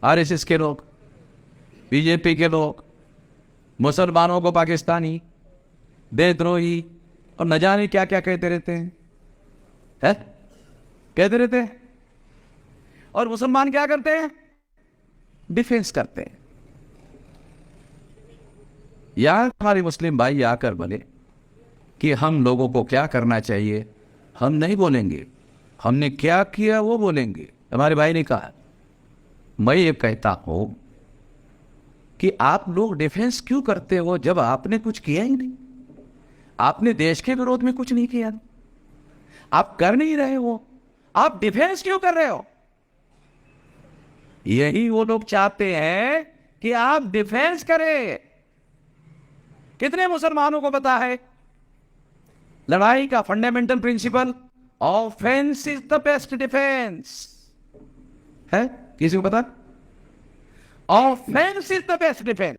RSS के लोग, BJP के लोग मुसलमानों को पाकिस्तानी, देशद्रोही और न जाने क्या क्या कहते रहते हैं, है? कहते रहते हैं। और मुसलमान क्या करते हैं? डिफेंस करते हैं। यार हमारे मुस्लिम भाई आकर बोले कि हम लोगों को क्या करना चाहिए, हम नहीं बोलेंगे, हमने क्या किया वो बोलेंगे। हमारे भाई ने कहा, मैं ये कहता हूं कि आप लोग डिफेंस क्यों करते हो जब आपने कुछ किया ही नहीं? आपने देश के विरोध में कुछ नहीं किया, आप कर नहीं रहे हो, आप डिफेंस क्यों कर रहे हो? यही वो लोग चाहते हैं कि आप डिफेंस करें। कितने मुसलमानों को पता है लड़ाई का fundamental principle, offence is the best defence? है किसी को पता? Offence is the best defence.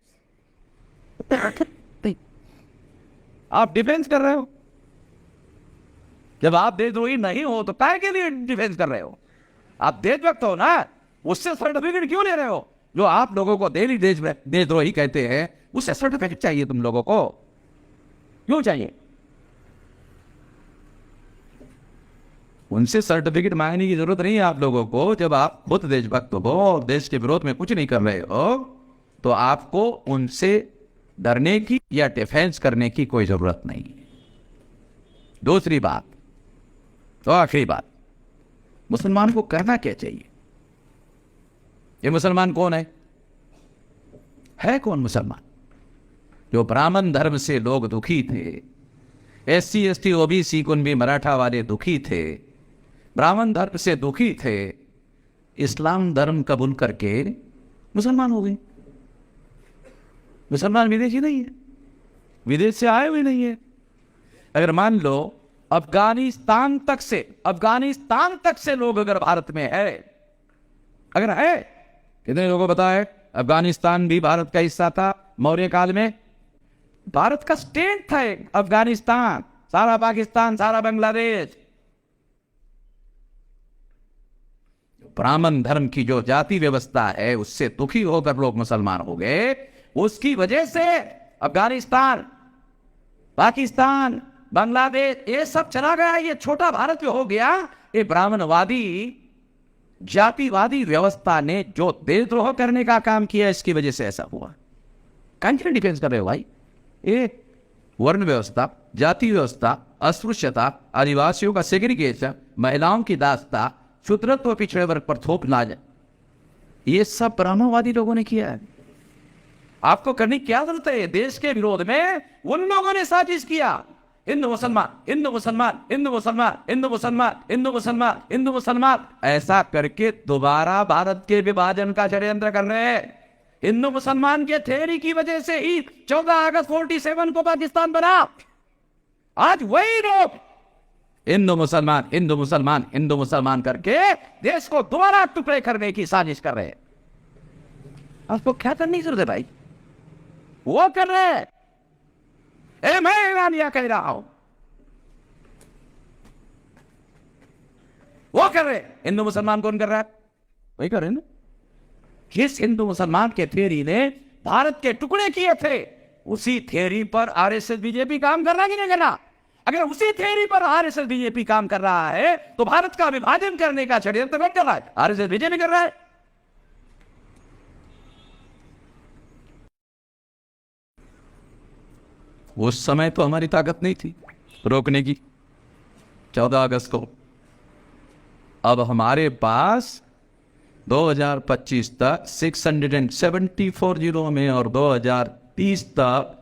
आप डिफेंस कर रहे हो। जब आप देशद्रोही नहीं हो तो काय के लिए डिफेंस कर रहे हो? आप देशभक्त हो ना, उससे सर्टिफिकेट क्यों ले रहे हो? जो आप लोगों को डेली देशद्रोही कहते हैं, उससे सर्टिफिकेट चाहिए तुम लोगों को, क्यों चाहिए? उनसे सर्टिफिकेट मांगने की जरूरत नहीं है आप लोगों को। जब आप खुद देशभक्त हो और देश के विरोध में कुछ नहीं कर रहे हो तो आपको उनसे डरने की या डिफेंस करने की कोई जरूरत नहीं है। दूसरी बात तो आखिरी बात, मुसलमान को करना क्या चाहिए? ये मुसलमान कौन है कौन मुसलमान? जो ब्राह्मण धर्म से लोग दुखी थे, SC ST OBC कुनबी मराठा वाले दुखी थे, ब्राह्मण धर्म से दुखी थे, इस्लाम धर्म कबूल करके मुसलमान हो गए। मुसलमान विदेशी नहीं है, विदेश से आए हुए नहीं है। अगर मान लो अफगानिस्तान तक से लोग अगर भारत में है, अगर है, कितने लोगों को पता है अफगानिस्तान भी भारत का हिस्सा था मौर्य काल में? भारत का स्टेट था अफगानिस्तान, सारा पाकिस्तान, सारा बांग्लादेश। ब्राह्मण धर्म की जो जाति व्यवस्था है उससे दुखी होकर लोग मुसलमान हो गए। उसकी वजह से अफगानिस्तान, पाकिस्तान, बांग्लादेश ये सब चला गया, ये छोटा भारत में हो गया। ये ब्राह्मणवादी जातिवादी व्यवस्था ने जो देशद्रोह करने का काम किया, इसकी वजह से ऐसा हुआ। कौन डिफेंस कर रहे हो भाई? ये वर्ण व्यवस्था, जाति व्यवस्था, अस्पृश्यता, आदिवासियों का सेग्रीगेशन, महिलाओं की दास्ता, शूद्रत्व, पिछड़े वर्ग पर थोप नाज, ये सब ब्राह्मणवादी लोगों ने किया है। आपको करने की क्या जरूरत है? देश के विरोध में उन लोगों ने साजिश किया, हिंदू मुसलमान, हिंदू मुसलमान, हिंदू मुसलमान, हिंदू मुसलमान, हिंदू मुसलमान, हिंदू मुसलमान, ऐसा करके दोबारा भारत के विभाजन का षड्यंत्र कर रहे हैं। हिंदू मुसलमान के थ्योरी की वजह से ही 14 अगस्त 47 को पाकिस्तान बना। आज वही लोग हिंदू मुसलमान, हिंदू मुसलमान, हिंदू मुसलमान करके देश को दोबारा टुकड़े करने की साजिश कर रहे हैं। आपको क्या करने की जरूरत है भाई? वो कर रहे हैं। मैं ईरानिया कह रहा हूं, वो कर रहे। हिंदू मुसलमान कौन कर रहा है? वही कर रहे ना। जिस हिंदू मुसलमान के थ्योरी ने भारत के टुकड़े किए थे, उसी थ्योरी पर आरएसएस बीजेपी काम कर रहा है कि नहीं कर रहा? अगर उसी थ्योरी पर आरएसएस बीजेपी काम कर रहा है तो भारत का विभाजन करने का षड्यंत्र कौन कर रहा है? आरएसएस बीजेपी कर रहा है। उस समय तो हमारी ताकत नहीं थी रोकने की 14 अगस्त को। अब हमारे पास 2025 तक 674 जिलों में और 2030 तक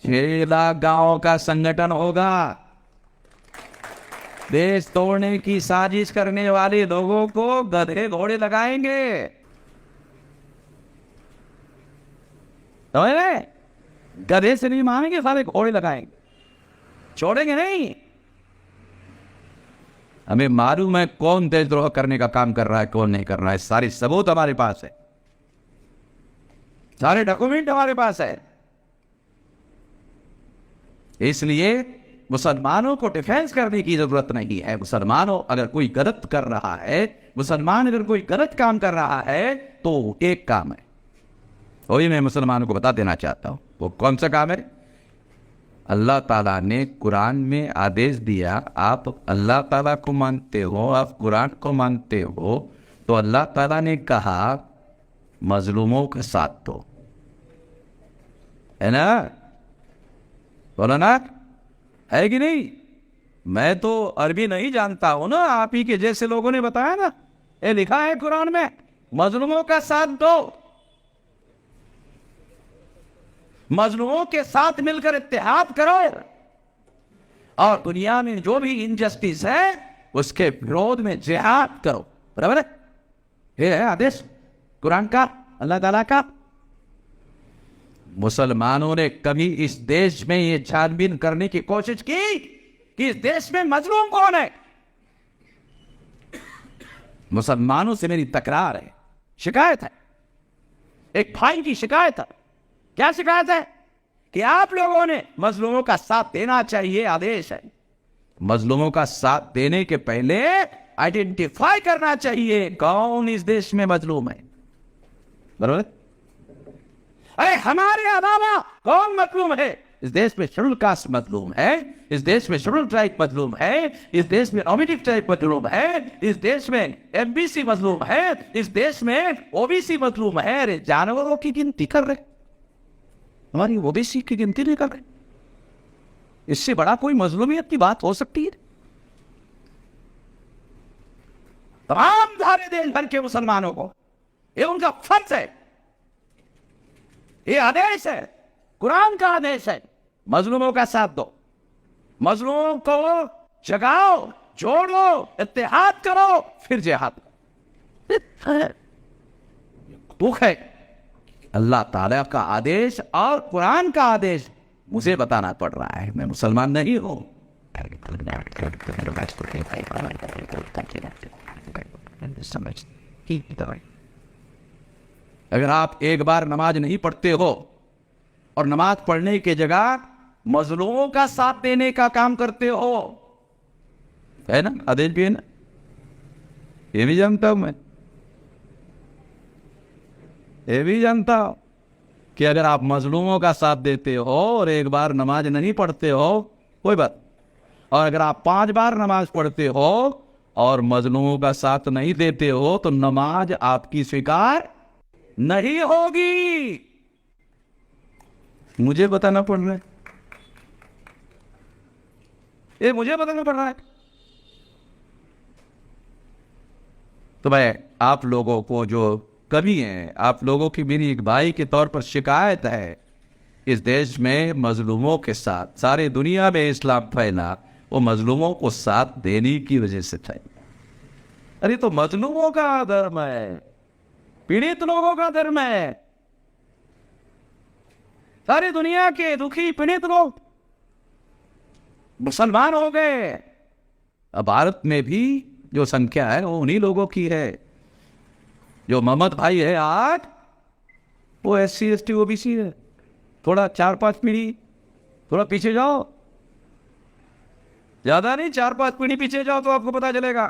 6 लाख गांवों का संगठन होगा। देश तोड़ने की साजिश करने वाले लोगों को गधे घोड़े लगाएंगे, समझ रहे? गधे से नहीं मारेंगे, सारे घोड़े लगाएंगे, छोड़ेंगे नहीं। हमें मालूम है कौन देशद्रोह करने का काम कर रहा है, कौन नहीं कर रहा है। सारे सबूत हमारे पास है, सारे डॉक्यूमेंट हमारे पास है। इसलिए मुसलमानों को डिफेंस करने की जरूरत नहीं है। मुसलमानों अगर कोई गलत कर रहा है, मुसलमान अगर कोई गलत काम कर रहा है तो एक काम है, वही मैं मुसलमानों को बता देना चाहता हूं। वो कौन सा काम है? अल्लाह ताला ने कुरान में आदेश दिया, आप अल्लाह ताला को मानते हो, आप कुरान को मानते हो, तो अल्लाह ताला ने कहा मजलूमों का साथ दो, है ना? बोला ना, है कि नहीं? मैं तो अरबी नहीं जानता हूं ना, आप ही के जैसे लोगों ने बताया ना, ये लिखा है कुरान में, मजलूमों का साथ दो, मजलूमों के साथ मिलकर इत्तेहाद करो, और दुनिया में जो भी इनजस्टिस है उसके विरोध में जिहाद करो। बराबर है? ये है आदेश कुरान का, अल्लाह ताला का। मुसलमानों ने कभी इस देश में ये छानबीन करने की कोशिश की कि इस देश में मजलूम कौन है? मुसलमानों से मेरी तकरार है, शिकायत है, एक भाई की शिकायत है। क्या शिकायत है? कि आप लोगों ने मजलूमों का साथ देना चाहिए, आदेश है। मजलूमों का साथ देने के पहले आइडेंटिफाई करना चाहिए कौन इस देश में मजलूम है। बराबर? अरे हमारे अलावा कौन मजलूम है? इस देश में शेड्यूल कास्ट मजलूम है, इस देश में शेड्यूल ट्राइब मजलूम है, इस देश में नॉमिनेटिव ट्राइब मजलूम है, इस देश में एमबीसी मजलूम है, इस देश में ओबीसी मजलूम है। अरे जानवरों की गिनती कर रहे, हमारी ओबीसी की गिनती नहीं कर रहे। इससे बड़ा कोई मजलूमियत की बात हो सकती है? तमाम सारे देश भर के मुसलमानों को ये उनका फर्ज है, ये आदेश है, कुरान का आदेश है, मजलूमों का साथ दो, मजलूमों को जगाओ, जोड़ो, इत्तेहाद करो, फिर जिहाद। दुख है अल्लाह ताला का आदेश और कुरान का आदेश मुझे बताना पड़ रहा है, मैं मुसलमान नहीं हूं। अगर आप एक बार नमाज नहीं पढ़ते हो और नमाज पढ़ने की जगह मजलूमों का साथ देने का काम करते हो, है ना? आदेश भी है ना, ये भी जानता हूं मैं, ये भी जानता हूं कि अगर आप मजलूमों का साथ देते हो और एक बार नमाज नहीं पढ़ते हो कोई बात, और अगर आप 5 बार नमाज पढ़ते हो और मजलूमों का साथ नहीं देते हो तो नमाज आपकी स्वीकार नहीं होगी। मुझे बताना पड़ रहा है, ये मुझे बताना पड़ रहा है। तो भाई आप लोगों को जो कभी हैं, आप लोगों की मेरी एक भाई के तौर पर शिकायत है, इस देश में मजलूमों के साथ, सारे दुनिया में इस्लाम फैला वो मजलूमों को साथ देने की वजह से फैला। अरे तो मजलूमों का धर्म है, पीड़ित लोगों का धर्म है, सारी दुनिया के दुखी पीड़ित लोग मुसलमान हो गए। अब भारत में भी जो संख्या है वो उन्हीं लोगों की है। जो मोहम्मद भाई है आज वो SC ST OBC है। थोड़ा 4-5 पीढ़ी थोड़ा पीछे जाओ, ज्यादा नहीं, 4-5 पीढ़ी पीछे जाओ तो आपको पता चलेगा।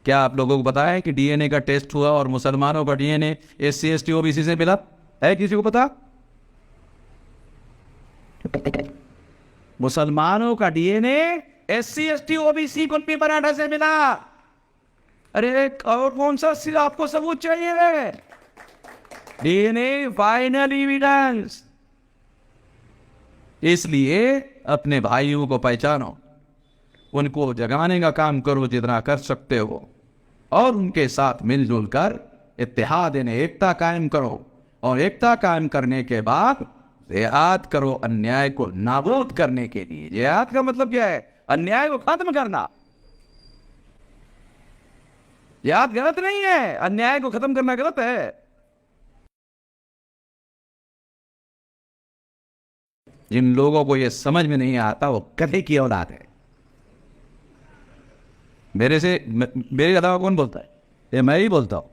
क्या आप लोगों को पता है कि DNA का टेस्ट हुआ और मुसलमानों का DNA SC ST OBC से मिला है? किसी को पता? मुसलमानों का DNA SC ST OBC कुल मराठा से मिला। अरे और कौन सा आपको सबूत चाहिए? DNA final evidence. इसलिए अपने भाइयों को पहचानो, उनको जगाने का काम करो जितना कर सकते हो, और उनके साथ मिलजुल कर इत्तेहाद यानी एकता कायम करो, और एकता कायम करने के बाद जिहाद करो अन्याय को नाबूद करने के लिए। जिहाद का मतलब क्या है? अन्याय को खत्म करना। जिहाद गलत नहीं है, अन्याय को खत्म करना गलत है। जिन लोगों को यह समझ में नहीं आता वो कभी की औलाद है। मेरे अलावा कौन बोलता है? ये मैं ही बोलता हूं।